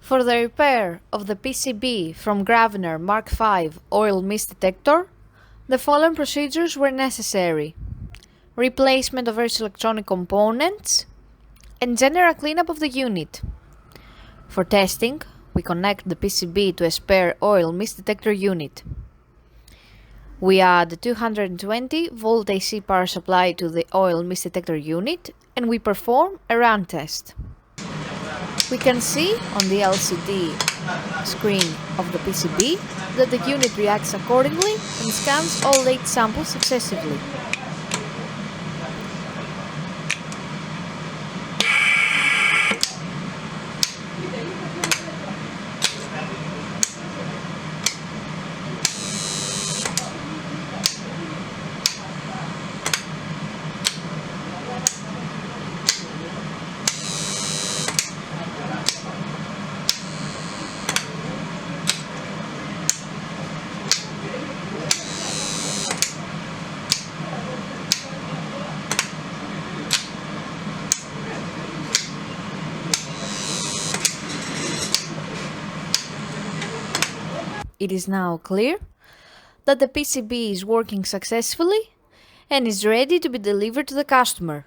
For the repair of the PCB from Graviner Mk oil mist detector, the following procedures were necessary: replacement of various electronic components and general cleanup of the unit. For testing, we connect the PCB to a spare oil mist detector unit. We add a 220 volt AC power supply to the oil mist detector unit and we perform a run test. We can see on the LCD screen of the PCB that the unit reacts accordingly and scans all 8 samples successively. It is now clear that the PCB is working successfully and is ready to be delivered to the customer.